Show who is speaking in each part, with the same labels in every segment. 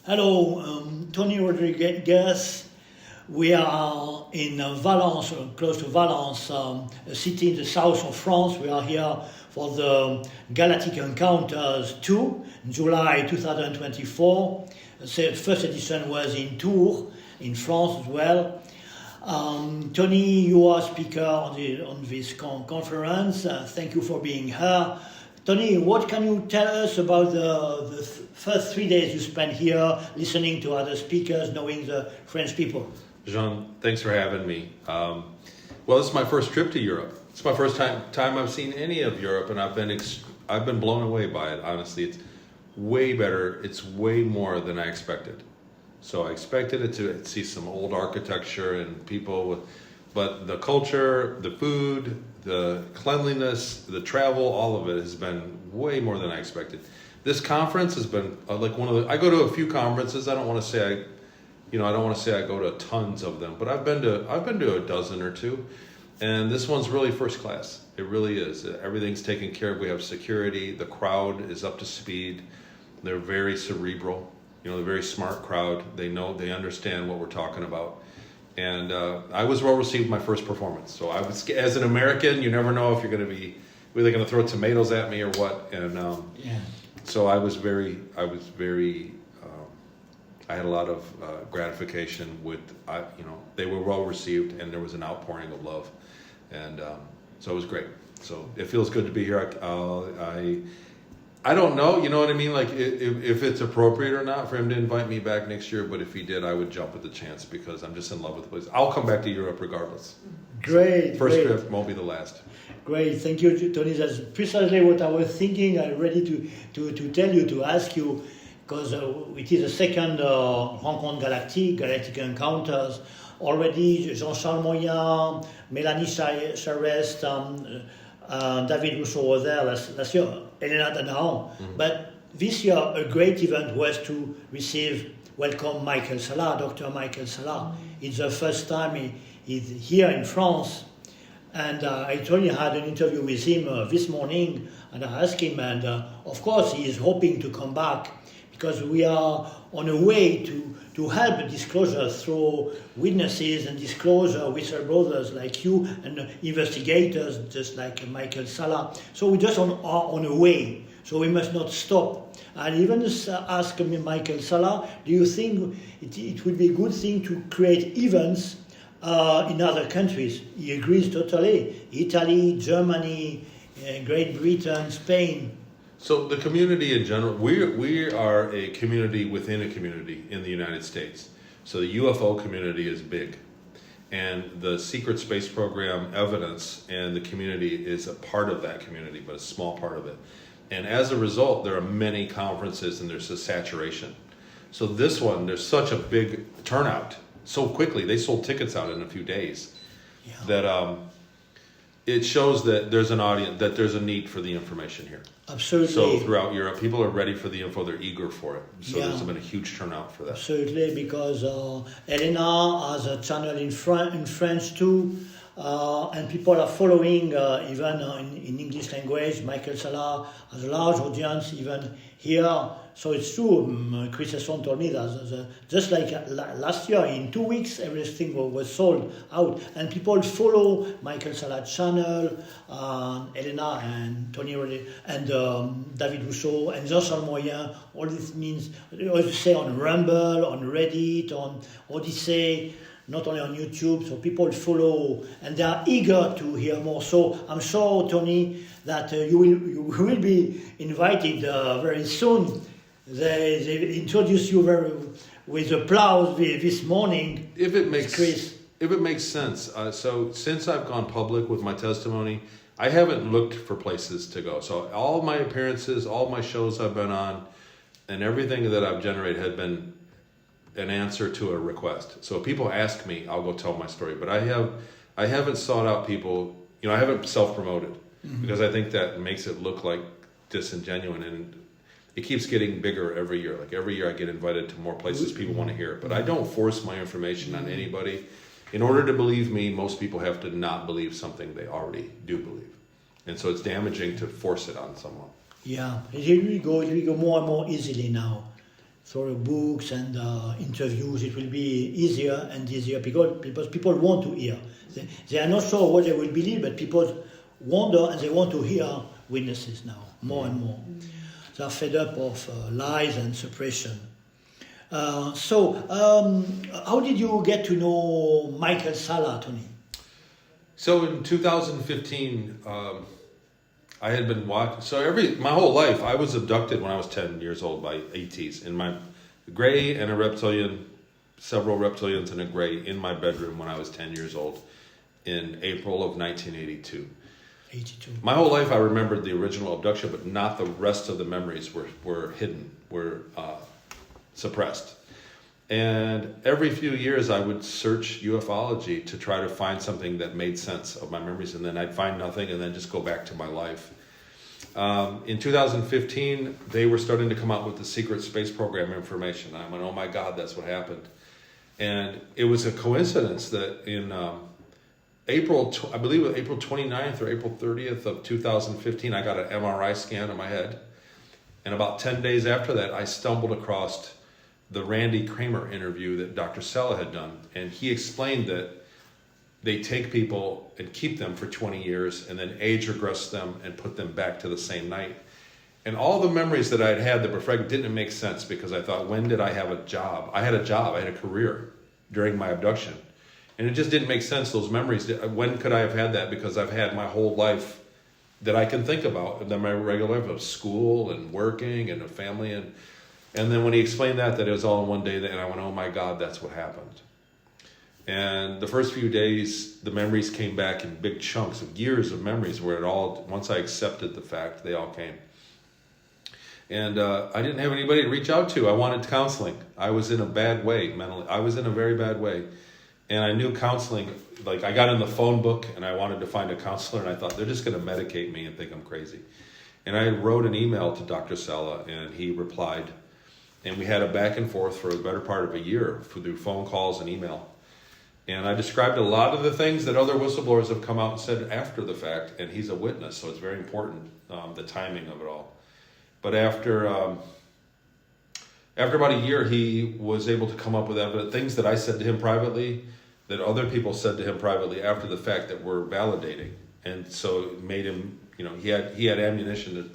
Speaker 1: Hello, Tony Rodriguez. We are in Valence, close to Valence, a city in the south of France. We are here for the Galactic Encounters 2, July 2024. The first edition was in Tours, in France as well. Tony, you are speaker on this conference. Thank you for being here. Tony, what can you tell us about the first 3 days you spent here, listening to other speakers, knowing the French people?
Speaker 2: Jean, thanks for having me. Well, this is my first trip to Europe. It's my first time I've seen any of Europe, and I've been blown away by it. Honestly, it's way better. It's way more than I expected. So I expected it to see some old architecture and people but the culture, the food, the cleanliness, the travel, all of it has been way more than I expected. This conference has been like one of the. I go to a few conferences. I don't want to say I go to tons of them, but I've been to a dozen or two, and this one's really first class. It really is. Everything's taken care of. We have security. The crowd is up to speed. They're very cerebral. They're a very smart crowd. They understand what we're talking about. And I was well received my first performance. So I was, as an American, you never know if you're going to be really going to throw tomatoes at me or what. And so I had a lot of gratification with, they were well received, and there was an outpouring of love, and so it was great. So it feels good to be here. I don't know, you know what I mean? Like if it's appropriate or not for him to invite me back next year, but if he did, I would jump at the chance because I'm just in love with the place. I'll come back to Europe regardless.
Speaker 1: Great.
Speaker 2: First trip won't be the last.
Speaker 1: Great, thank you, Tony. That's precisely what I was thinking. I'm ready to tell you, to ask you, because it is the second Rencontre Galactic Encounters. Already Jean-Charles Moyen, Mélanie Charest, David Rousseau were there last year, Elena Danao. Mm-hmm. But this year, a great event was to welcome Michael Salah, Dr. Michael Salah. Mm-hmm. It's the first time he's here in France. And I told you I had an interview with him this morning, and I asked him, and of course he is hoping to come back, because we are on a way to help disclosure through witnesses and disclosure, whistleblowers like you and investigators just like Michael Salah. So we just are on a way, so we must not stop. And even ask Michael Salah, do you think it would be a good thing to create events in other countries? He agrees totally. Italy, Germany, Great Britain, Spain.
Speaker 2: So the community in general, we are a community within a community in the United States. So the UFO community is big. And the secret space program evidence and the community is a part of that community, but a small part of it. And as a result, there are many conferences and there's a saturation. So this one, there's such a big turnout. So quickly, they sold tickets out in a few days. Yeah. That it shows that there's an audience, that there's a need for the information here.
Speaker 1: Absolutely.
Speaker 2: So throughout Europe, people are ready for the info. They're eager for it. So there's been a huge turnout for that.
Speaker 1: Absolutely, because Elena has a channel in French too, and people are following even in English language. Michael Salah has a large audience even here. So it's true. Chris Esson told me that just like last year, in 2 weeks, everything was sold out. And people follow Michael Salah's channel, Elena and Tony and David Rousseau and Jean-Charles Moyen. All this means, as you say, on Rumble, on Reddit, on Odyssey, not only on YouTube. So people follow and they are eager to hear more. So I'm sure, Tony, that you will be invited very soon. They introduced you with applause this morning.
Speaker 2: If it makes sense. So since I've gone public with my testimony, I haven't looked for places to go. So all my appearances, all my shows I've been on, and everything that I've generated had been an answer to a request. So if people ask me, I'll go tell my story. But I haven't sought out people. I haven't self-promoted because I think that makes it look like disingenuous, and it keeps getting bigger every year. Like every year I get invited to more places people want to hear it. But I don't force my information on anybody. In order to believe me, most people have to not believe something they already do believe. And so it's damaging to force it on someone.
Speaker 1: Yeah, it will go more and more easily now. through books and interviews, it will be easier and easier because people want to hear. They are not sure what they will believe, but people wonder and they want to hear witnesses now, more and more. They are fed up of lies and suppression. How did you get to know Michael Salla, Tony?
Speaker 2: So in 2015, I had been watching. So my whole life, I was abducted when I was 10 years old by ETs in my gray and a reptilian, several reptilians and a gray in my bedroom when I was 10 years old in April of 1982.
Speaker 1: 82.
Speaker 2: My whole life, I remembered the original abduction, but not the rest of the memories were hidden, were suppressed. And every few years, I would search ufology to try to find something that made sense of my memories, and then I'd find nothing, and then just go back to my life. In 2015, they were starting to come out with the secret space program information. I went, oh my God, that's what happened. And it was a coincidence that in April 29th or April 30th of 2015, I got an MRI scan of my head. And about 10 days after that, I stumbled across the Randy Kramer interview that Dr. Sella had done. And he explained that they take people and keep them for 20 years and then age regress them and put them back to the same night. And all the memories that I'd had that were fragmented didn't make sense because I thought, when did I have a job? I had a job, I had a career during my abduction. And it just didn't make sense, those memories. When could I have had that? Because I've had my whole life that I can think about, and then my regular life of school and working and a family. And then when he explained that it was all in one day, and I went, oh my God, that's what happened. And the first few days, the memories came back in big chunks of years of memories where once I accepted the fact, they all came. And I didn't have anybody to reach out to. I wanted counseling. I was in a bad way mentally. I was in a very bad way. And I knew counseling, like I got in the phone book and I wanted to find a counselor, and I thought they're just going to medicate me and think I'm crazy. And I wrote an email to Dr. Sella, and he replied. And we had a back and forth for the better part of a year through phone calls and email. And I described a lot of the things that other whistleblowers have come out and said after the fact, and he's a witness, so it's very important, the timing of it all. But after about a year, he was able to come up with evidence, things that I said to him privately, that other people said to him privately after the fact that were validating. And so it made him, he had ammunition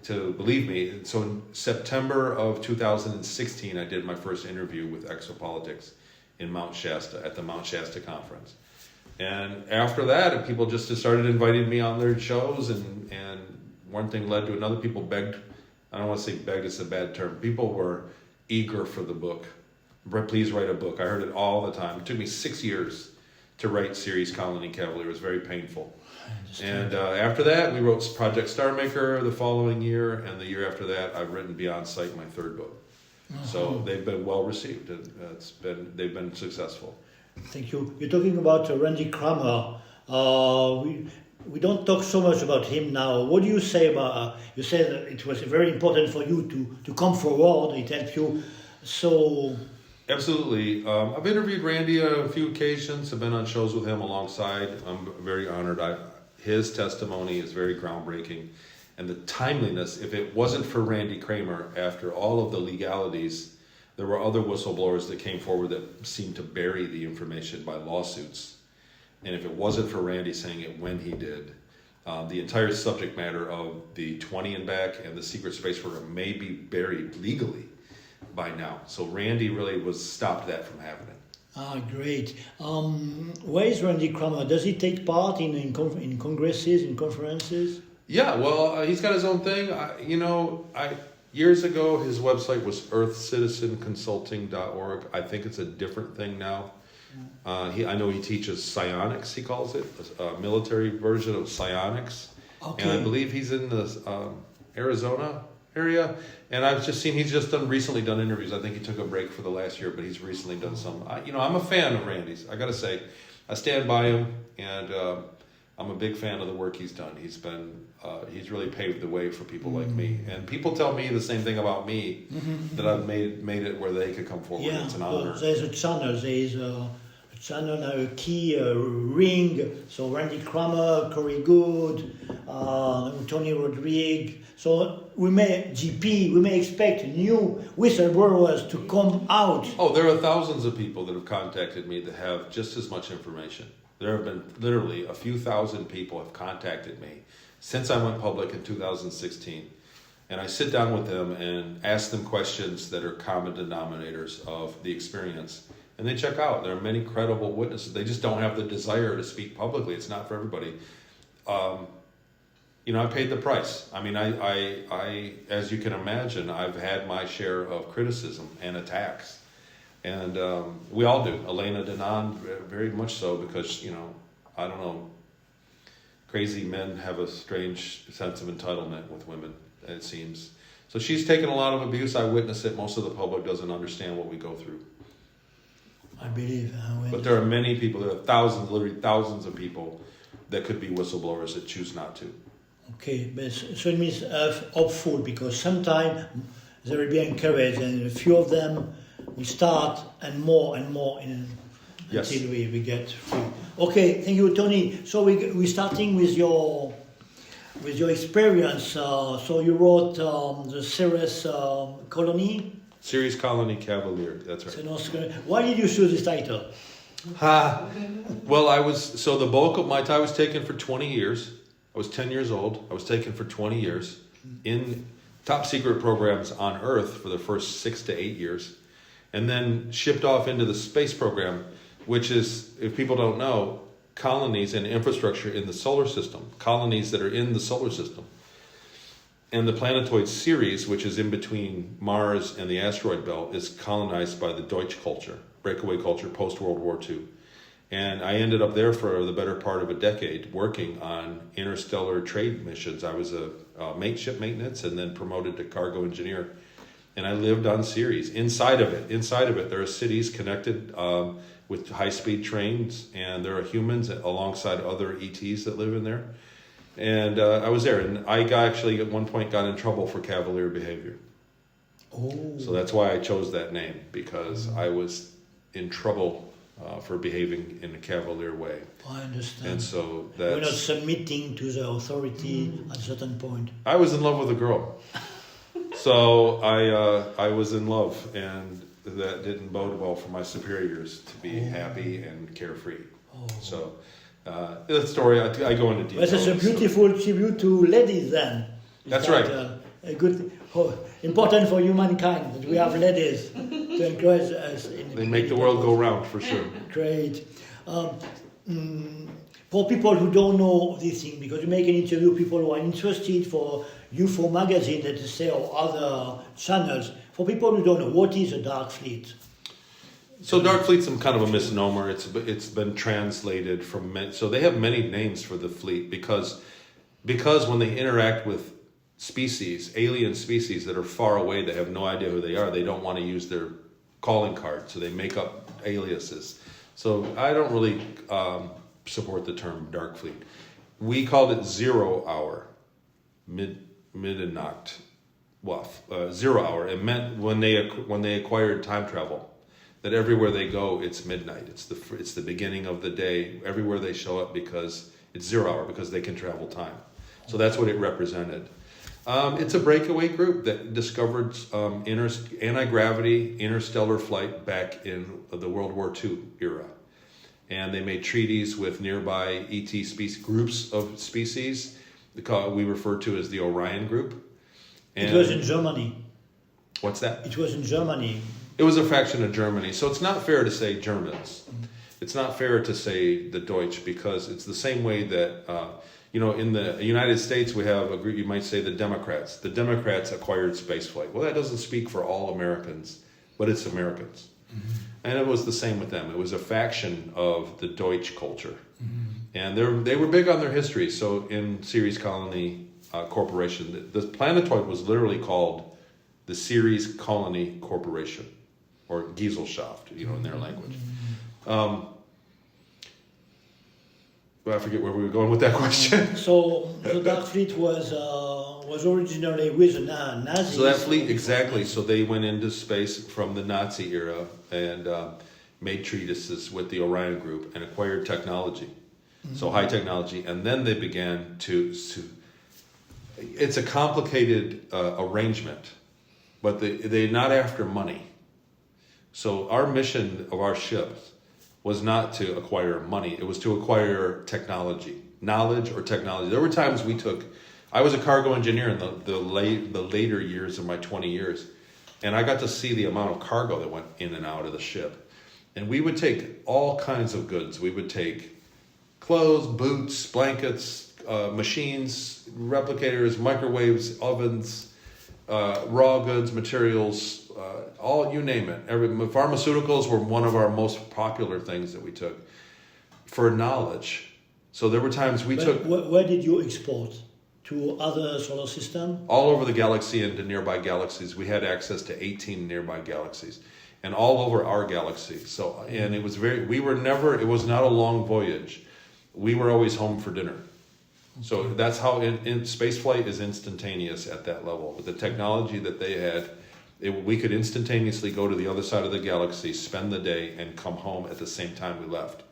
Speaker 2: to believe me. And so in September of 2016, I did my first interview with Exopolitics in Mount Shasta, at the Mount Shasta conference. And after that, people just started inviting me on their shows, and one thing led to another. People begged, I don't want to say begged, it's a bad term. People were eager for the book. Please write a book. I heard it all the time. It took me 6 years to write Series Colony Cavalier. It was very painful. And after that, we wrote Project Star Maker the following year, and the year after that, I've written Beyond Sight, my third book. So they've been well received. They've been successful.
Speaker 1: Thank you. You're talking about Randy Kramer. We don't talk so much about him now. What do you say about? You said it was very important for you to come forward. It helped you. So.
Speaker 2: Absolutely. I've interviewed Randy on a few occasions. I've been on shows with him alongside. I'm very honored. His testimony is very groundbreaking. And the timeliness, if it wasn't for Randy Kramer, after all of the legalities, there were other whistleblowers that came forward that seemed to bury the information by lawsuits. And if it wasn't for Randy saying it when he did, the entire subject matter of the 20 and back and the secret space program may be buried legally by now. So Randy really stopped that from happening.
Speaker 1: Great. Where is Randy Kramer? Does he take part in congresses, in conferences?
Speaker 2: Yeah, well, he's got his own thing. Years ago, his website was earthcitizenconsulting.org. I think it's a different thing now. I know he teaches psionics, he calls it, a military version of psionics. Okay. And I believe he's in the Arizona area. And I've just seen he's recently done interviews. I think he took a break for the last year, but he's recently done some. I'm a fan of Randy's. I got to say, I stand by him, and I'm a big fan of the work he's done. He's really paved the way for people like me. And people tell me the same thing about me, that I've made it where they could come forward.
Speaker 1: Yeah,
Speaker 2: it's an honor.
Speaker 1: There's a channel. There is a channel are a key ring. So Randy Kramer, Corey Good, Tony Rodriguez. So we may expect new whistleblowers to come out.
Speaker 2: Oh, there are thousands of people that have contacted me that have just as much information. There have been literally a few thousand people have contacted me since I went public in 2016. And I sit down with them and ask them questions that are common denominators of the experience. And they check out. There are many credible witnesses. They just don't have the desire to speak publicly. It's not for everybody. I paid the price. I mean, I, as you can imagine, I've had my share of criticism and attacks. And we all do. Elena Denon, very much so, because, I don't know, crazy men have a strange sense of entitlement with women, it seems. So she's taken a lot of abuse. I witness it. Most of the public doesn't understand what we go through.
Speaker 1: I believe.
Speaker 2: But there are many people, there are thousands, literally thousands of people that could be whistleblowers that choose not to.
Speaker 1: Okay, but so it means hopeful, because sometimes they will be encouraged, and a few of them will start, and more
Speaker 2: Yes.
Speaker 1: until we get free. Okay, thank you, Tony. So we're starting with your experience. So you wrote the Ceres Colony.
Speaker 2: Ceres Colony Cavalier, that's right.
Speaker 1: Why did you choose this title?
Speaker 2: Well, the bulk of my time was taken for 20 years. I was 10 years old. I was taken for 20 years in top secret programs on Earth for the first 6 to 8 years, and then shipped off into the space program, which is, if people don't know, colonies and infrastructure in the solar system, colonies that are in the solar system. And the planetoid Ceres, which is in between Mars and the asteroid belt, is colonized by the Deutsch culture, breakaway culture, post-World War II. And I ended up there for the better part of a decade working on interstellar trade missions. I was a ship maintenance and then promoted to cargo engineer. And I lived on Ceres. Inside of it, there are cities connected with high-speed trains, and there are humans alongside other ETs that live in there. And I was there, and I actually at one point got in trouble for cavalier behavior.
Speaker 1: Oh.
Speaker 2: So that's why I chose that name, because I was in trouble for behaving in a cavalier way.
Speaker 1: I understand.
Speaker 2: And so
Speaker 1: we're not submitting to the authority at a certain point.
Speaker 2: I was in love with a girl. So I was in love, and that didn't bode well for my superiors to be happy and carefree. Oh. So the story, I go into detail.
Speaker 1: But it's a beautiful tribute to ladies then.
Speaker 2: That's right.
Speaker 1: A good, important for humankind that we have ladies to encourage us.
Speaker 2: They make the world go round, for sure.
Speaker 1: Great. For people who don't know this thing, because you make an interview, people who are interested for UFO magazine, that say, or other channels. For people who don't know, what is a dark fleet?
Speaker 2: So dark fleet's some kind of a misnomer. It's been translated from so they have many names for the fleet because when they interact with species, alien species that are far away, they have no idea who they are. They don't want to use their calling card, so they make up aliases. So I don't really support the term dark fleet. We called it 0 hour, Midnacht, 0 hour. It meant when they acquired time travel, that everywhere they go, it's midnight. It's the beginning of the day. Everywhere they show up, because it's 0 hour, because they can travel time. So that's what it represented. It's a breakaway group that discovered anti-gravity interstellar flight back in the World War II era. And they made treaties with nearby ET groups of species we refer to as the Orion Group. And
Speaker 1: it was in Germany.
Speaker 2: What's that?
Speaker 1: It was in Germany.
Speaker 2: It was a faction of Germany. So it's not fair to say Germans. It's not fair to say the Deutsch, because it's the same way that, in the United States, we have a group, you might say the Democrats. The Democrats acquired spaceflight. Well, that doesn't speak for all Americans, but it's Americans. Mm-hmm. And it was the same with them. It was a faction of the Deutsch culture. Mm-hmm. And they were big on their history. So in Ceres Colony Corporation, the planetoid was literally called the Ceres Colony Corporation, or Gesellschaft, in their language. I forget where we were going with that question.
Speaker 1: So the Dark Fleet was originally with the Nazis.
Speaker 2: So that fleet, exactly. So they went into space from the Nazi era, and made treatises with the Orion Group, and acquired technology. So high technology, and then they began to it's a complicated arrangement, but they're not after money. So our mission of our ship was not to acquire money, it was to acquire technology, knowledge or technology. There were times I was a cargo engineer in the later years of my 20 years, and I got to see the amount of cargo that went in and out of the ship. And we would take all kinds of goods. We would take clothes, boots, blankets, machines, replicators, microwaves, ovens, raw goods, materials, all, you name it. Pharmaceuticals were one of our most popular things that we took for knowledge. So there were times we took...
Speaker 1: Where did you export? To other solar systems?
Speaker 2: All over the galaxy and to nearby galaxies. We had access to 18 nearby galaxies. And all over our galaxy. So, and it was it was not a long voyage. We were always home for dinner. Okay. So that's how in space flight is instantaneous at that level. With the technology that they had, we could instantaneously go to the other side of the galaxy, spend the day, and come home at the same time we left.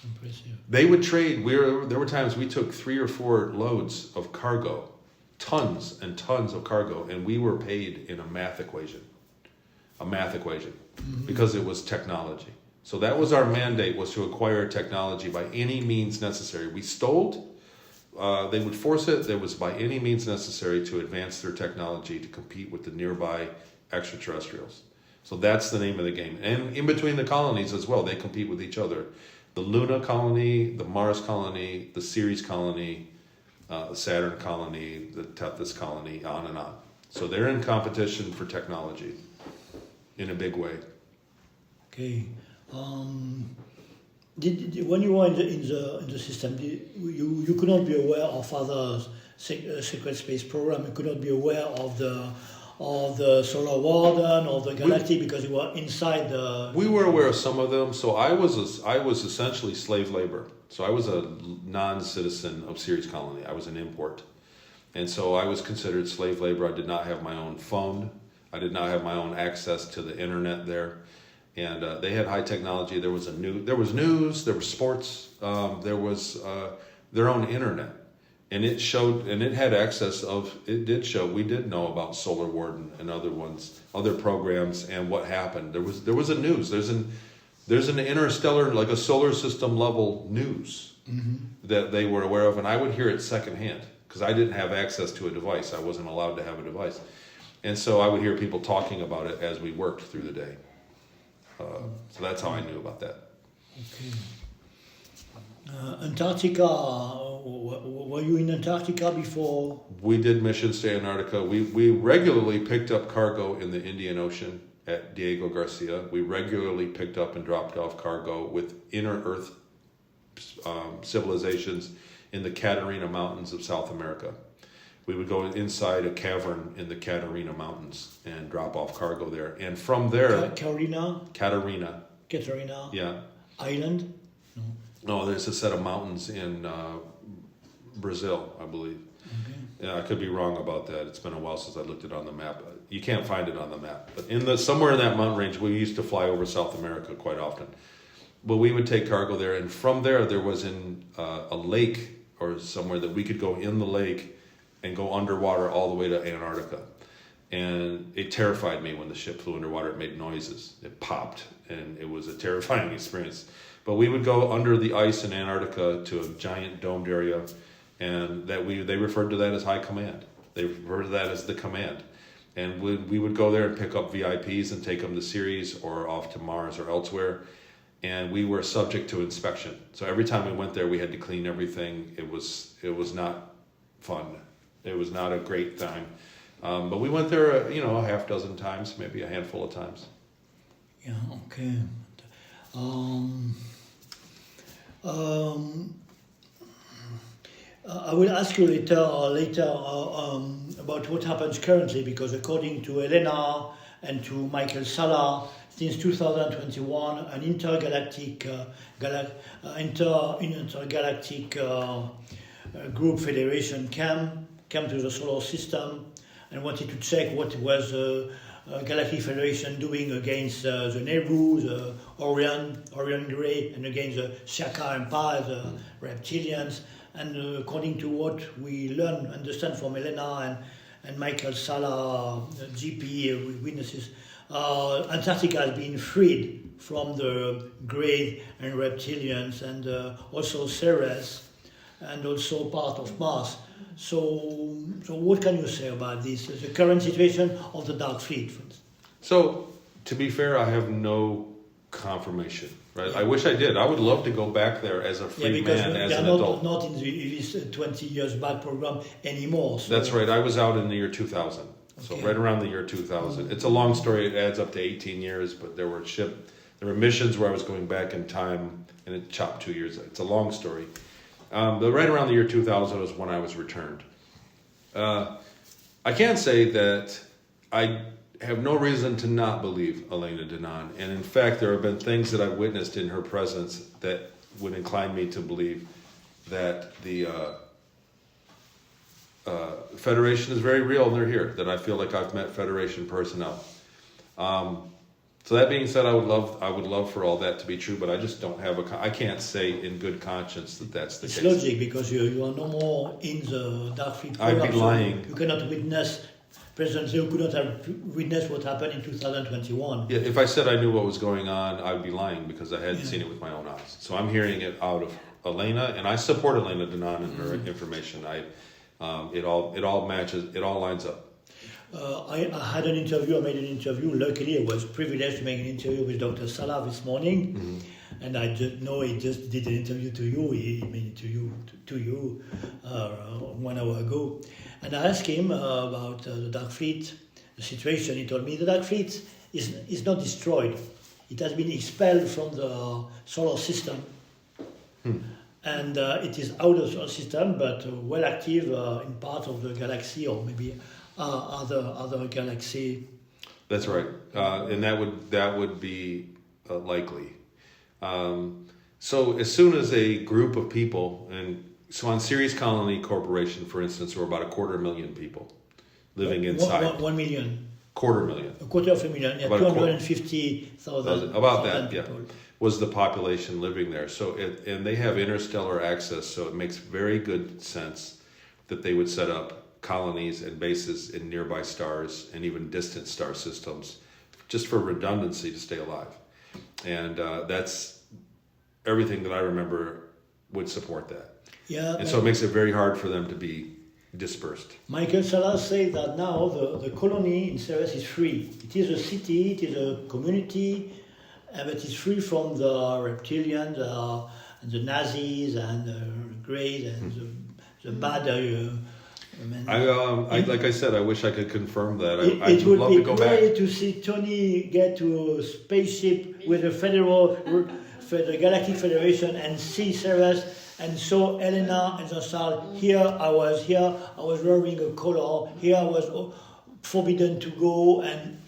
Speaker 1: Impressive.
Speaker 2: They would trade. There were times we took 3 or 4 loads of cargo, tons and tons of cargo, and we were paid in a math equation, because it was technology. So that was our mandate, was to acquire technology by any means necessary. We stole, they would force it. There was by any means necessary to advance their technology to compete with the nearby extraterrestrials. So that's the name of the game. And in between the colonies as well, they compete with each other. The Luna colony, the Mars colony, the Ceres colony, the Saturn colony, the Tethys colony, on and on. So they're in competition for technology in a big way.
Speaker 1: Okay. When you were in the system, you could not be aware of other secret space program. You could not be aware of the Solar Warden or the Galactic because you were inside the...
Speaker 2: We were aware of some of them. So I was essentially slave labor. So I was a non-citizen of Ceres colony. I was an import. And so I was considered slave labor. I did not have my own phone. I did not have my own access to the internet there. And they had high technology. There was news, there was sports, there was their own internet. And it showed, and it had access it did show, we did know about Solar Warden and other programs and what happened. There was a news. There's an interstellar, like a solar system level news that they were aware of, and I would hear it secondhand because I didn't have access to a device. I wasn't allowed to have a device. And so I would hear people talking about it as we worked through the day. So that's how I knew about that.
Speaker 1: Okay. Antarctica, were you in Antarctica before?
Speaker 2: We did missions to Antarctica. We regularly picked up cargo in the Indian Ocean at Diego Garcia. We regularly picked up and dropped off cargo with inner Earth civilizations in the Catarina Mountains of South America. We would go inside a cavern in the Catarina Mountains and drop off cargo there. And from there... Catarina. Yeah.
Speaker 1: Island?
Speaker 2: No, there's a set of mountains in Brazil, I believe. Okay. Yeah, I could be wrong about that. It's been a while since I looked it on the map. You can't find it on the map. But somewhere in that mountain range, we used to fly over South America quite often. But we would take cargo there. And from there was in a lake or somewhere that we could go in the lake and go underwater all the way to Antarctica. And it terrified me when the ship flew underwater. It made noises. It popped, and it was a terrifying experience. But we would go under the ice in Antarctica to a giant domed area, and they referred to that as high command. They referred to that as the command. And we would go there and pick up VIPs and take them to Ceres or off to Mars or elsewhere. And we were subject to inspection. So every time we went there, we had to clean everything. It was not fun. It was not a great time. But we went there, a half dozen times, maybe a handful of times.
Speaker 1: Yeah, okay. I will ask you later about what happens currently, because according to Elena and to Michael Sala, since 2021, an intergalactic group federation came to the solar system and wanted to check what was Galactic Federation doing against the Nebu, the Orion Grey, and against the Shaka Empire, the reptilians. And according to what we understand from Elena and Michael Sala, GP witnesses, Antarctica has been freed from the Grey and reptilians, and also Ceres, and also part of Mars. So what can you say about this, the current situation of the Dark Fleet, for instance?
Speaker 2: So, to be fair, I have no confirmation. Right? Yeah. I wish I did. I would love to go back there as a free man, as an adult.
Speaker 1: Not in this 20 years back program anymore. So.
Speaker 2: That's right. I was out in the year 2000. So right around the year 2000. It's a long story. It adds up to 18 years, but there were missions where I was going back in time, and it chopped 2 years. It's a long story. But right around the year 2000 was when I was returned. I can say that I have no reason to not believe Elena Danaan. And in fact, there have been things that I've witnessed in her presence that would incline me to believe that the Federation is very real and they're here, that I feel like I've met Federation personnel. So that being said, I would love for all that to be true, but I just don't have I can't say in good conscience that that's the case.
Speaker 1: It's logic, because you are no more in the Dark Fleet program.
Speaker 2: I'd be lying.
Speaker 1: You cannot witness, President Zeo could not have witnessed what happened in 2021.
Speaker 2: Yeah, if I said I knew what was going on, I would be lying, because I hadn't seen it with my own eyes. So I'm hearing it out of Elena, and I support Elena Danaan and her information. It all matches, it all lines up.
Speaker 1: I made an interview. Luckily, I was privileged to make an interview with Dr. Salah this morning, and I just know he just did an interview to you. He made an interview to you 1 hour ago, and I asked him about the Dark Fleet, the situation. He told me the Dark Fleet is not destroyed; it has been expelled from the solar system. And it is out of the solar system, but well active in part of the galaxy, or maybe other galaxy.
Speaker 2: That's right, and that would be likely. So as soon as a group of people, and so on Ceres Colony Corporation, for instance, there were about 250,000 people living inside.
Speaker 1: 1 million.
Speaker 2: 250,000.
Speaker 1: A quarter of a million. Yeah, 250,000.
Speaker 2: About that,
Speaker 1: people.
Speaker 2: Yeah. Was the population living there. So and they have interstellar access, so it makes very good sense that they would set up colonies and bases in nearby stars and even distant star systems, just for redundancy, to stay alive. And that's everything that I remember would support that.
Speaker 1: Yeah.
Speaker 2: And so it makes it very hard for them to be dispersed.
Speaker 1: Michael Salas says that now the colony in Ceres is free. It is a city, it is a community, but it's free from the reptilians and the Nazis and the Greys and the bad.
Speaker 2: Like I said, I wish I could confirm that.
Speaker 1: It would be great to see Tony get to a spaceship with the Galactic Federation and see Ceres and show Elena and Jean-Charles, here I was wearing a collar, here I was forbidden to go, and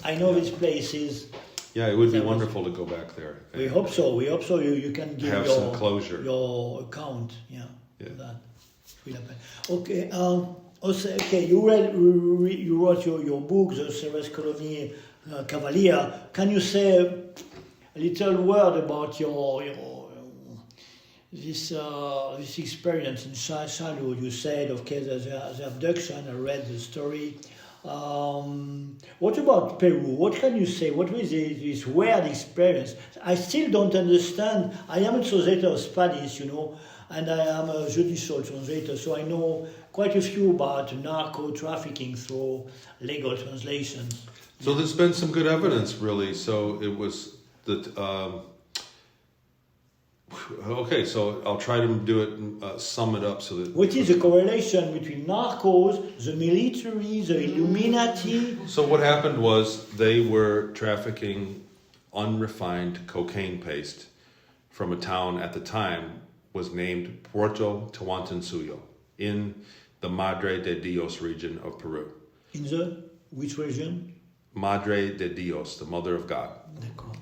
Speaker 1: I know these places.
Speaker 2: Yeah, it would be wonderful to go back there.
Speaker 1: We hope so. You can give
Speaker 2: some closure.
Speaker 1: Your account, for that. Okay. Okay. You wrote your book, The Ceres Colony Cavalier. Can you say a little word about this experience in childhood? You said, okay, the abduction. I read the story. What about Peru? What can you say? What was this weird experience? I still don't understand. I am a translator of Spanish, and I am a judicial translator, so I know quite a few about narco trafficking through legal translations.
Speaker 2: So there's been some good evidence, really. So it was that. Okay, so I'll try to do it, sum it up so that...
Speaker 1: What is the correlation between narcos, the military, the Illuminati?
Speaker 2: So what happened was they were trafficking unrefined cocaine paste from a town at the time was named Puerto Tawantinsuyo in the Madre de Dios region of Peru.
Speaker 1: In the which region?
Speaker 2: Madre de Dios, the Mother of God.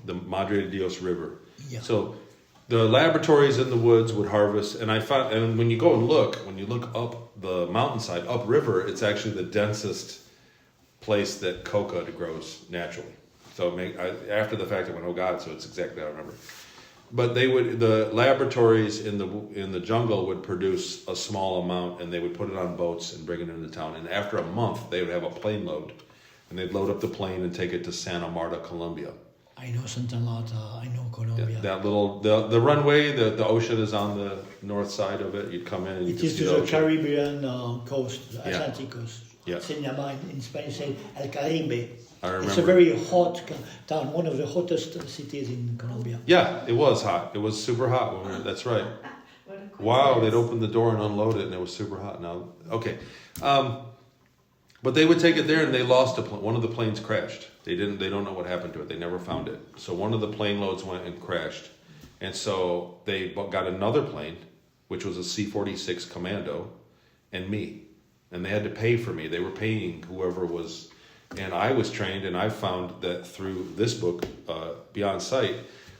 Speaker 2: The Madre de Dios River.
Speaker 1: Yeah.
Speaker 2: So the laboratories in the woods would harvest, and I found, and when you go and look, when you look up the mountainside, upriver, it's actually the densest place that coca grows naturally. So after the fact, I went, oh God! So it's exactly how I remember. But the laboratories in the jungle would produce a small amount, and they would put it on boats and bring it into town. And after a month, they would have a plane load, and they'd load up the plane and take it to Santa Marta, Colombia.
Speaker 1: I know Santa Marta. I know Colombia.
Speaker 2: Yeah, that little the runway, the ocean is on the north side of it. You'd come in and you
Speaker 1: it
Speaker 2: could
Speaker 1: is
Speaker 2: see
Speaker 1: to
Speaker 2: the
Speaker 1: the
Speaker 2: ocean.
Speaker 1: Caribbean coast, the Atlantic coast.
Speaker 2: Yeah.
Speaker 1: Se llama in Spanish say El Caribe.
Speaker 2: I remember.
Speaker 1: It's a very hot town, one of the hottest cities in Colombia.
Speaker 2: Yeah, it was hot. It was super hot when we were, that's right. Wow, they'd open the door and unload it, and it was super hot. Now, okay, but they would take it there, and they lost a plane. One of the planes crashed. They don't know what happened to it. They never found it. So one of the plane loads went and crashed, and so they got another plane, which was a C-46 Commando, and me, and they had to pay for me. They were paying whoever was. And I was trained, and I found that through this book, Beyond Sight,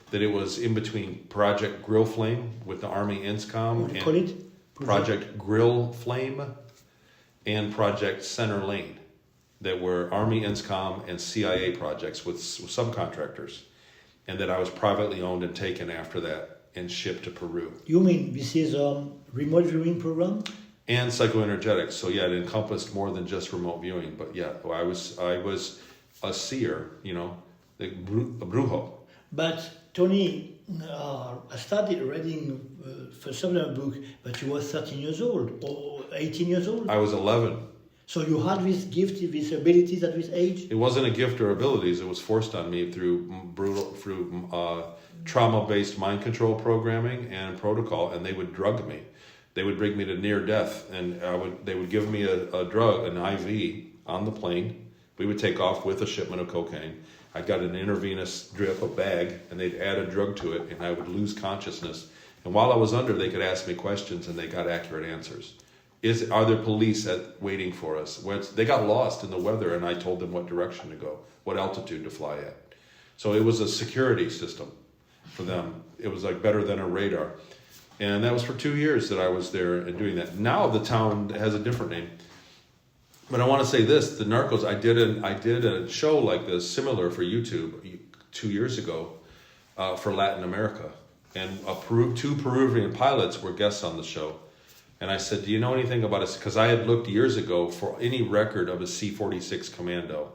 Speaker 2: that it was in between Project Grill Flame with the Army INSCOM
Speaker 1: What do you call it?
Speaker 2: Project Grill Flame and Project Center Lane, that were Army INSCOM and CIA projects with subcontractors, and that I was privately owned and taken after that and shipped to Peru.
Speaker 1: You mean this is a remote viewing program?
Speaker 2: And psychoenergetics, so yeah, it encompassed more than just remote viewing. But yeah, I was a seer, a brujo.
Speaker 1: But Tony, I started reading for some of the book, but you were 13 years old or 18 years old.
Speaker 2: I was 11.
Speaker 1: So you had this gift, these abilities at this age?
Speaker 2: It wasn't a gift or abilities; it was forced on me through trauma-based mind control programming and protocol, and they would drug me. They would bring me to near death, and they would give me a drug, an IV, on the plane. We would take off with a shipment of cocaine. I got an intravenous drip, a bag, and they'd add a drug to it, and I would lose consciousness. And while I was under, they could ask me questions, and they got accurate answers. Are there police waiting for us? They got lost in the weather, and I told them what direction to go, what altitude to fly at. So it was a security system for them. It was like better than a radar. And that was for 2 years that I was there and doing that. Now the town has a different name. But I want to say this, the Narcos, I did a show like this, similar for YouTube 2 years ago for Latin America. And two Peruvian pilots were guests on the show. And I said, do you know anything about it? Because I had looked years ago for any record of a C-46 Commando.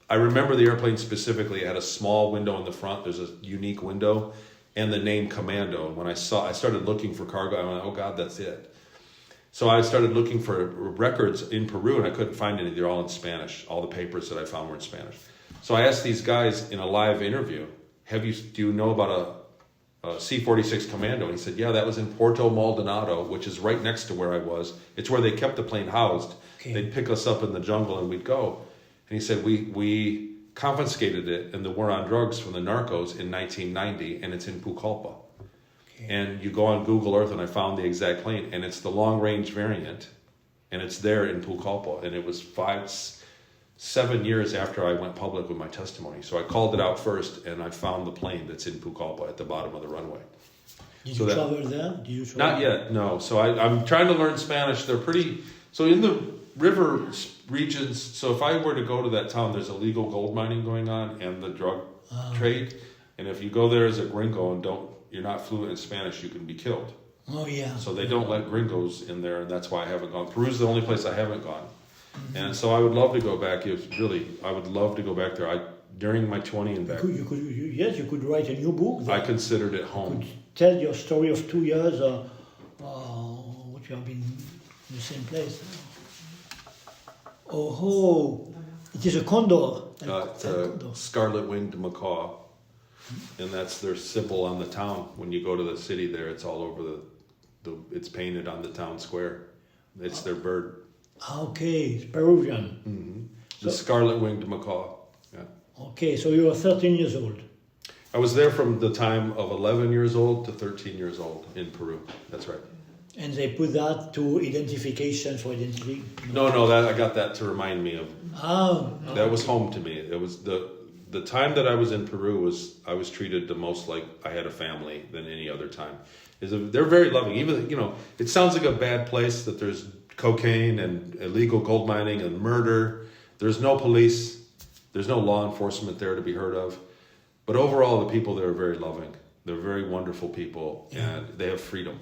Speaker 2: I remember the airplane specifically. It had a small window in the front. There's a unique window. And the name Commando. And when I started looking for cargo, I went, oh God, that's it. So I started looking for records in Peru, and I couldn't find any. They're all in Spanish. All the papers that I found were in Spanish. So I asked these guys in a live interview, do you know about a C-46 Commando? And he said, yeah, that was in Puerto Maldonado, which is right next to where I was. It's where they kept the plane housed. Okay. They'd pick us up in the jungle, and we'd go. And he said, we confiscated it in the war on drugs from the Narcos in 1990, and it's in Pucallpa. Okay. And you go on Google Earth, and I found the exact plane, and it's the long-range variant, and it's there in Pucallpa. And it was 7 years after I went public with my testimony. So I called it out first, and I found the plane that's in Pucallpa at the bottom of the runway.
Speaker 1: Did you travel there?
Speaker 2: Not yet, no. So I'm trying to learn Spanish. They're pretty... So in the river regions, so if I were to go to that town, there's illegal gold mining going on and the drug trade. And if you go there as a gringo and you're not fluent in Spanish, you can be killed.
Speaker 1: Oh, yeah.
Speaker 2: So they don't let gringos in there, and that's why I haven't gone. Peru's the only place I haven't gone. Mm-hmm. And so I would love to go back. I would love to go back there. During my 20 and back.
Speaker 1: You could write a new book there.
Speaker 2: I considered it home.
Speaker 1: You could tell your story of 2 years, what you have been in the same place. Oh, it is a condor.
Speaker 2: It's a scarlet-winged macaw, and that's their symbol on the town. When you go to the city there, it's all over it's painted on the town square. It's their bird.
Speaker 1: Okay, it's Peruvian.
Speaker 2: Mm-hmm. The scarlet-winged macaw. Yeah.
Speaker 1: Okay, so you were 13 years old.
Speaker 2: I was there from the time of 11 years old to 13 years old in Peru. That's right.
Speaker 1: And they put that to identification for identity?
Speaker 2: No, I got that to remind me of. That was home to me. It was the time that I was in Peru I was treated the most like I had a family than any other time. They're very loving. Even, it sounds like a bad place that there's cocaine and illegal gold mining and murder, There's no police, there's no law enforcement there to be heard of. But overall, the people there are very loving. They're very wonderful people, and they have freedom.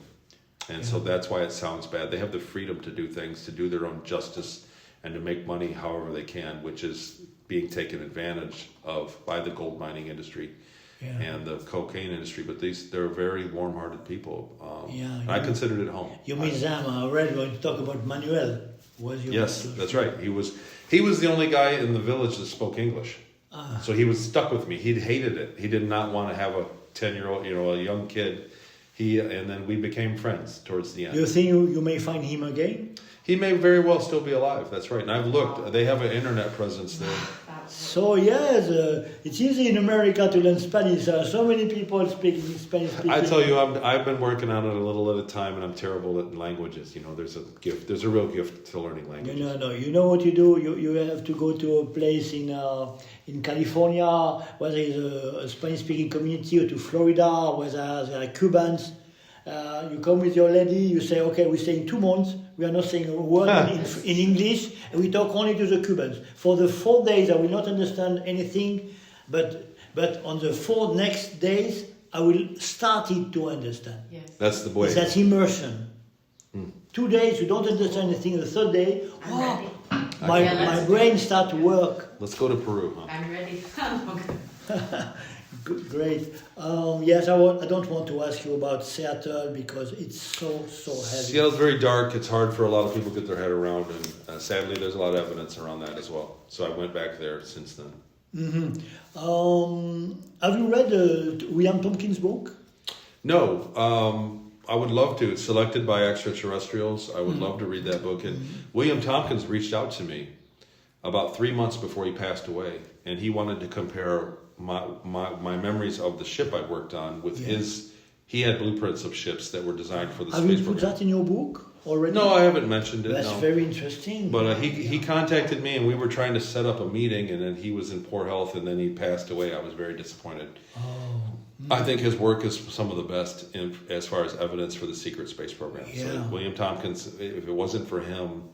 Speaker 2: And so that's why it sounds bad. They have the freedom to do things, to do their own justice, and to make money however they can, which is being taken advantage of by the gold mining industry and the cocaine industry. But they're very warm-hearted people. I considered it home.
Speaker 1: You meet them. I read when you talk about Manuel.
Speaker 2: Yes, that's right. He was the only guy in the village that spoke English. So he was stuck with me. He hated it. He did not want to have a 10-year-old, a young kid. And then we became friends towards the end.
Speaker 1: Do you think you may find him again?
Speaker 2: He may very well still be alive. That's right. And I've looked. They have an internet presence there.
Speaker 1: So yes, it's easy in America to learn Spanish. There are so many people speaking Spanish.
Speaker 2: I tell you, I've been working on it a little at a time, and I'm terrible at languages. There's a gift. There's a real gift to learning languages.
Speaker 1: No. You know what you do? You have to go to a place in California where there is a Spanish-speaking community, or to Florida where there are Cubans. You come with your lady, you say, okay, we stay in 2 months, we are not saying a word in English, and we talk only to the Cubans. For the 4 days, I will not understand anything, but on the 4 next days, I will start it to understand.
Speaker 3: Yes.
Speaker 2: That's the way.
Speaker 1: That's immersion. 2 days, you don't understand anything. The 3rd day, my brain starts to work.
Speaker 2: Let's go to Peru. Huh?
Speaker 3: I'm ready.
Speaker 1: Great. Yes, I don't want to ask you about Seattle because it's so heavy.
Speaker 2: Seattle's very dark. It's hard for a lot of people to get their head around, and sadly, there's a lot of evidence around that as well. So I went back there since then.
Speaker 1: Have you read William Tompkins' book?
Speaker 2: No. I would love to. It's selected by extraterrestrials. I would love to read that book. And William Tompkins reached out to me about 3 months before he passed away, and he wanted to compare my memories of the ship I worked on with his. He had blueprints of ships that were designed for the space program.
Speaker 1: Have you put that in your book already?
Speaker 2: No, I haven't mentioned it.
Speaker 1: That's very interesting.
Speaker 2: But he contacted me, and we were trying to set up a meeting, and then he was in poor health, and then he passed away. I was very disappointed. I think his work is some of the best as far as evidence for the secret space program.
Speaker 1: Yeah.
Speaker 2: So William Tompkins, if it wasn't for him,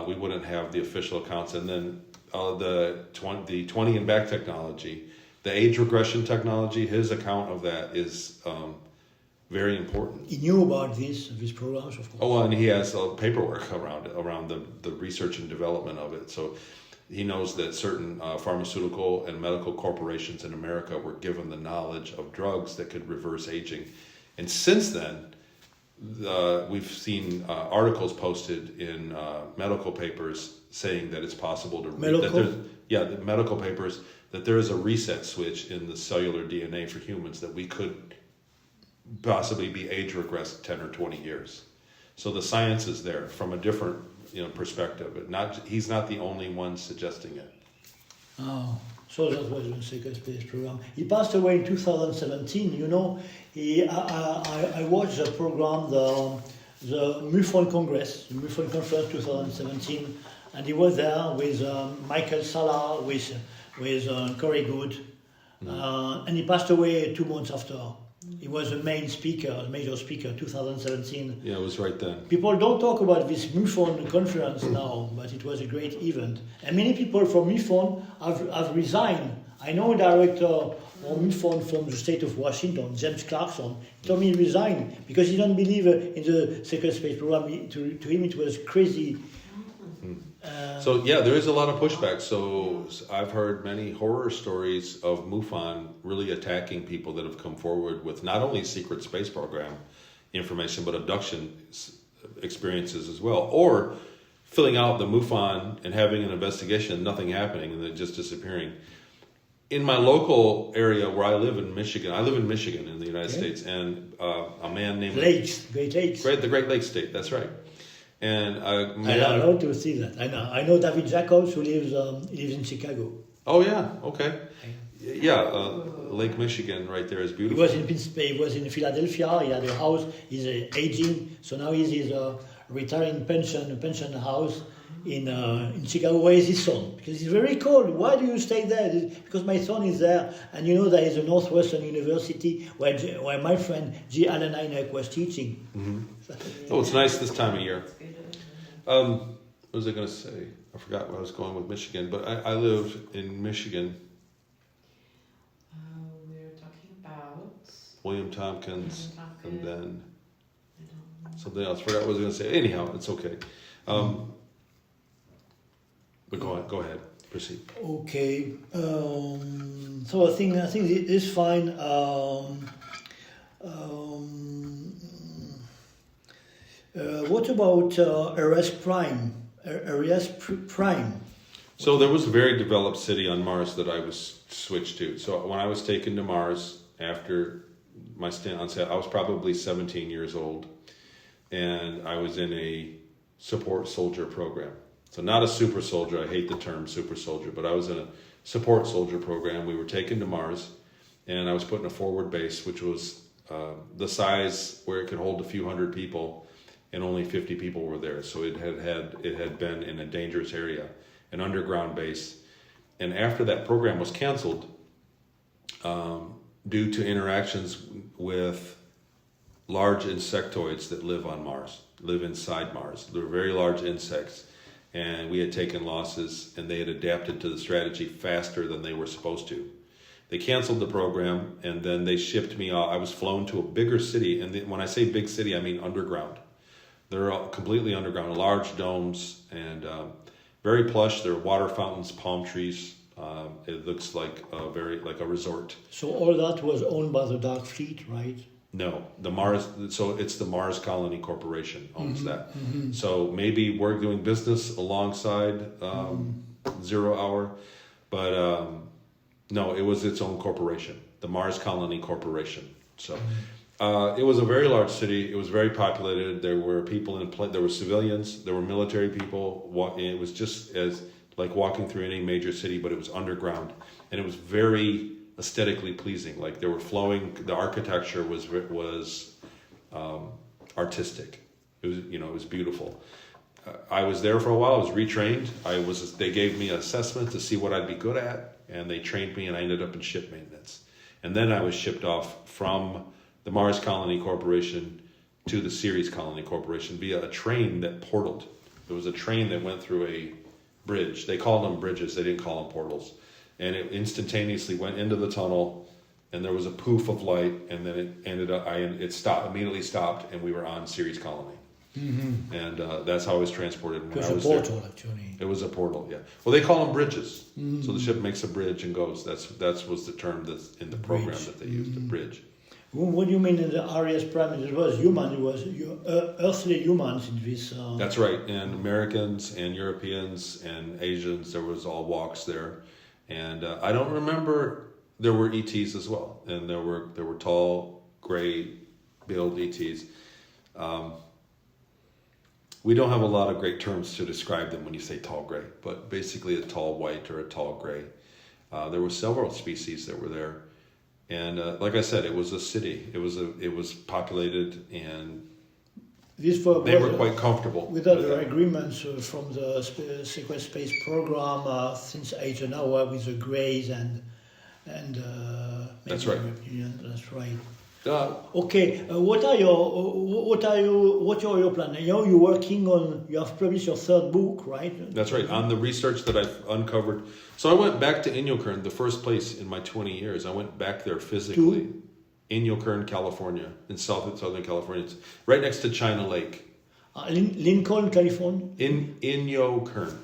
Speaker 2: we wouldn't have the official accounts. And then the 20 and back technology, the age regression technology, his account of that is very important.
Speaker 1: He knew about these programs, of course.
Speaker 2: Oh, and he has paperwork around the research and development of it. So he knows that certain pharmaceutical and medical corporations in America were given the knowledge of drugs that could reverse aging. And since then, we've seen articles posted in medical papers saying that it's possible to the medical papers, that there is a reset switch in the cellular DNA for humans that we could possibly be age regressed 10 or 20 years. So the science is there from a different perspective. He's not the only one suggesting it.
Speaker 1: Oh, so that was the secret space program. He passed away in 2017. I watched the program, the MUFON Congress, the MUFON Conference 2017, and he was there with Michael Sala, with Corey Good, and he passed away 2 months after. He was a major speaker, 2017.
Speaker 2: Yeah, it was right then.
Speaker 1: People don't talk about this MUFON conference now, but it was a great event. And many people from MUFON have resigned. I know a director of MUFON from the state of Washington, James Clarkson, told me he resigned because he don't believe in the secret space program. To him it was crazy.
Speaker 2: There is a lot of pushback. So I've heard many horror stories of MUFON really attacking people that have come forward with not only secret space program information, but abduction experiences as well. Or filling out the MUFON and having an investigation, nothing happening, and then just disappearing. In my local area where I live in Michigan in the United States, and a man named...
Speaker 1: Great Lakes.
Speaker 2: The Great Lakes State, that's right. And
Speaker 1: I love to see that. I know David Jacobs, who lives in Chicago.
Speaker 2: Oh yeah, okay, yeah. Lake Michigan, right there, is beautiful.
Speaker 1: He was in Philadelphia. He had a house. He's aging, so now he's retiring pension house in Chicago. Where is his son? Because it's very cold. Why do you stay there? Because my son is there, and there is a Northwestern University where my friend G. Allen Hynek was teaching.
Speaker 2: Mm-hmm. Oh, it's nice this time of year. what was I going to say? I forgot where I was going with Michigan, but I lived in Michigan.
Speaker 3: We were talking about
Speaker 2: William Tompkins, and then
Speaker 3: I don't know.
Speaker 2: something else. Forgot what I was going to say. Anyhow, it's okay. But go ahead. Proceed.
Speaker 1: Okay. So I think it's fine. What about Ares Prime? Prime.
Speaker 2: So there was a very developed city on Mars that I was switched to. So when I was taken to Mars after my stint on set, I was probably 17 years old, and I was in a support soldier program. So not a super soldier. I hate the term super soldier, but I was in a support soldier program. We were taken to Mars, and I was put in a forward base, which was the size where it could hold a few hundred people, and only 50 people were there. So it had been in a dangerous area, an underground base. And after that program was canceled, due to interactions with large insectoids that live on Mars, live inside Mars. They're very large insects. And we had taken losses, and they had adapted to the strategy faster than they were supposed to. They canceled the program, and then they shipped me off. I was flown to a bigger city, and when I say big city, I mean underground. They're all completely underground, large domes, and very plush. There are water fountains, palm trees. It looks like a resort.
Speaker 1: So all that was owned by the Dark Fleet, right?
Speaker 2: No, the Mars. So it's the Mars Colony Corporation owns that. Mm-hmm. So maybe we're doing business alongside Zero Hour, but no, it was its own corporation, the Mars Colony Corporation. So it was a very large city. It was very populated. There were people there were civilians. There were military people. It was just as like walking through any major city, but it was underground, and it was very aesthetically pleasing. Like they were flowing. The architecture was artistic. It was it was beautiful. I was there for a while. I was retrained. They gave me an assessment to see what I'd be good at, and they trained me, and I ended up in ship maintenance. And then I was shipped off from the Mars Colony Corporation to the Ceres Colony Corporation via a train that portaled. There was a train that went through a bridge. They called them bridges. They didn't call them portals. And it instantaneously went into the tunnel, and there was a poof of light, and then it ended up. Immediately stopped, and we were on Ceres Colony. Mm-hmm. And that's how I was transported.
Speaker 1: It was a portal, actually.
Speaker 2: It was a portal, yeah. Well, they call them bridges. Mm-hmm. So the ship makes a bridge and goes. That was the term that's in the program that they used, a bridge.
Speaker 1: What do you mean in the Ares Prime? It was human. It was earthly humans in this.
Speaker 2: That's right. And Americans and Europeans and Asians. There was all walks there. And I don't remember, there were ETs as well, and there were tall, gray-billed ETs. We don't have a lot of great terms to describe them when you say tall gray, but basically a tall white or a tall gray. There were several species that were there, and like I said, it was a city. It was populated, and they were quite comfortable.
Speaker 1: With other agreements from the Secret Space Program since Eisenhower with the Greys and
Speaker 2: that's right.
Speaker 1: That's right. Okay, what are your plans? You're working on. You have published your third book, right?
Speaker 2: That's right. On the research that I've uncovered. So I went back to Inyokern, the first place in my 20 years. I went back there physically. Inyokern, California, in Southern California. It's right next to China Lake.
Speaker 1: Lincoln, California?
Speaker 2: Inyokern.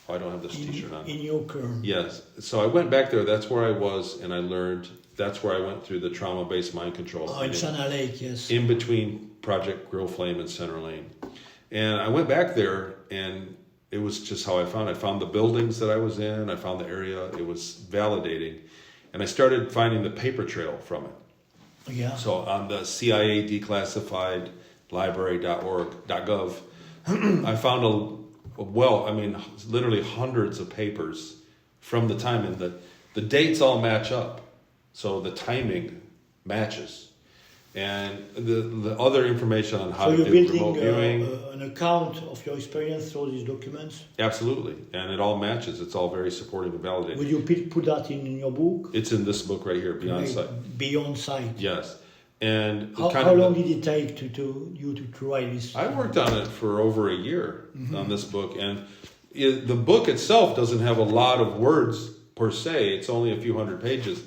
Speaker 2: Oh, I don't have this t-shirt on.
Speaker 1: Inyokern.
Speaker 2: Yes. So I went back there. That's where I was, and I learned. That's where I went through the trauma-based mind control.
Speaker 1: Oh, in China Lake, yes.
Speaker 2: In between Project Grill Flame and Center Lane. And I went back there, and it was just how I found it. I found the buildings that I was in. I found the area. It was validating. And I started finding the paper trail from it.
Speaker 1: Yeah.
Speaker 2: So on the CIA declassified library.org.gov, I found literally hundreds of papers from the time, and the dates all match up. So the timing matches. And the other information on how to do remote viewing.
Speaker 1: An account of your experience through these documents?
Speaker 2: Absolutely. And it all matches. It's all very supportive and validating.
Speaker 1: Will you put that in your book?
Speaker 2: It's in this book right here, Beyond Sight.
Speaker 1: Beyond Sight.
Speaker 2: Yes. And
Speaker 1: How long did it take to write this?
Speaker 2: I worked on it for over a year on this book, and the book itself doesn't have a lot of words per se. It's only a few hundred pages,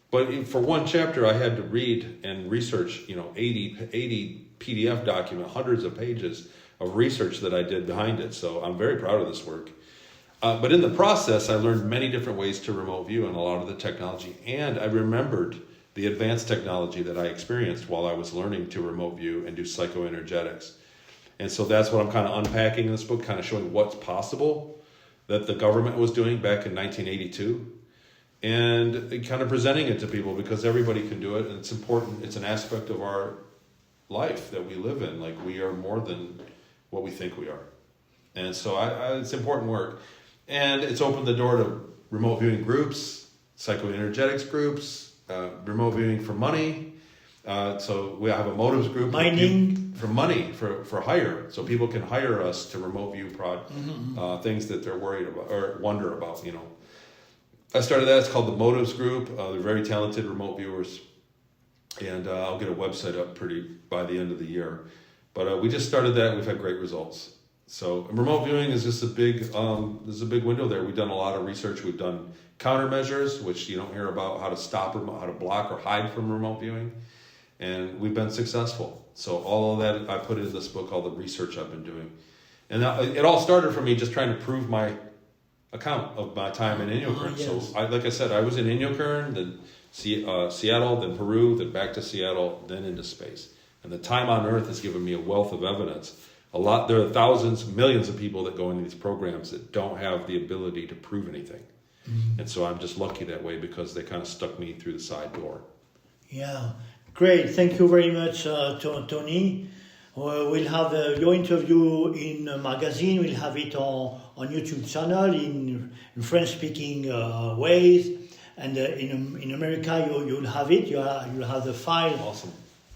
Speaker 2: but for one chapter, I had to read and research, 80 PDF document, hundreds of pages of research that I did behind it. So I'm very proud of this work. But in the process, I learned many different ways to remote view and a lot of the technology, and I remembered the advanced technology that I experienced while I was learning to remote view and do psychoenergetics. And so that's what I'm kind of unpacking in this book, kind of showing what's possible that the government was doing back in 1982, and kind of presenting it to people because everybody can do it, and it's important. It's an aspect of our life that we live in. Like, we are more than what we think we are. And so it's important work. And it's opened the door to remote viewing groups, psychoenergetics groups, remote viewing for money. So we have a motives group.
Speaker 1: Mining.
Speaker 2: For money, for hire. So people can hire us to remote view things that they're worried about or wonder about, I started that. It's called the Motives Group. They're very talented remote viewers. And I'll get a website up by the end of the year. But we just started that. We've had great results. So remote viewing is just there's a big window there. We've done a lot of research. We've done countermeasures, which you don't hear about, how to stop, how to block or hide from remote viewing. And we've been successful. So all of that I put in this book, all the research I've been doing. And it all started from me just trying to prove my account of my time in Inyokern.
Speaker 1: Yes.
Speaker 2: So like I said, I was in Inyokern, then Seattle, then Peru, then back to Seattle, then into space. And the time on Earth has given me a wealth of evidence. There are thousands, millions of people that go into these programs that don't have the ability to prove anything. Mm-hmm. And so I'm just lucky that way because they kind of stuck me through the side door.
Speaker 1: Yeah, great. Thank you very much, Tony. We'll have your interview in a magazine. We'll have it on YouTube channel in French-speaking ways. And in America, you'll have it. You'll have the file.
Speaker 2: Awesome.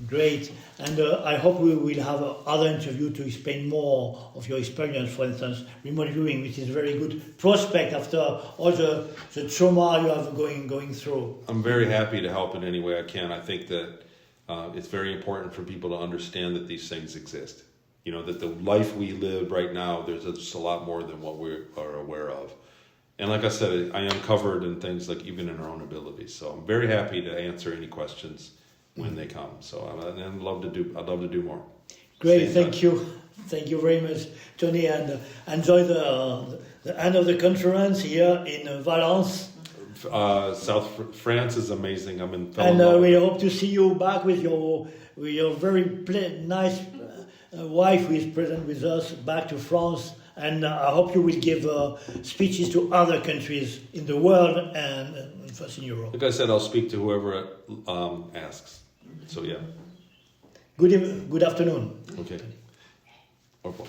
Speaker 1: Great. And I hope we will have other interview to explain more of your experience, for instance, remote viewing, which is a very good prospect after all the trauma you have going through.
Speaker 2: I'm very happy to help in any way I can. I think that it's very important for people to understand that these things exist. That the life we live right now, there's just a lot more than what we are aware of. And like I said, I am covered in things like even in our own abilities. So I'm very happy to answer any questions when they come. So I'd love to do more.
Speaker 1: Great, thank you very much, Tony, and enjoy the end of the conference here in Valence.
Speaker 2: South France is amazing. I'm in.
Speaker 1: And we hope to see you back with your very nice wife who is present with us back to France. And I hope you will give speeches to other countries in the world and first in Europe.
Speaker 2: Like I said, I'll speak to whoever asks. So yeah.
Speaker 1: Good afternoon.
Speaker 2: Okay. Au revoir.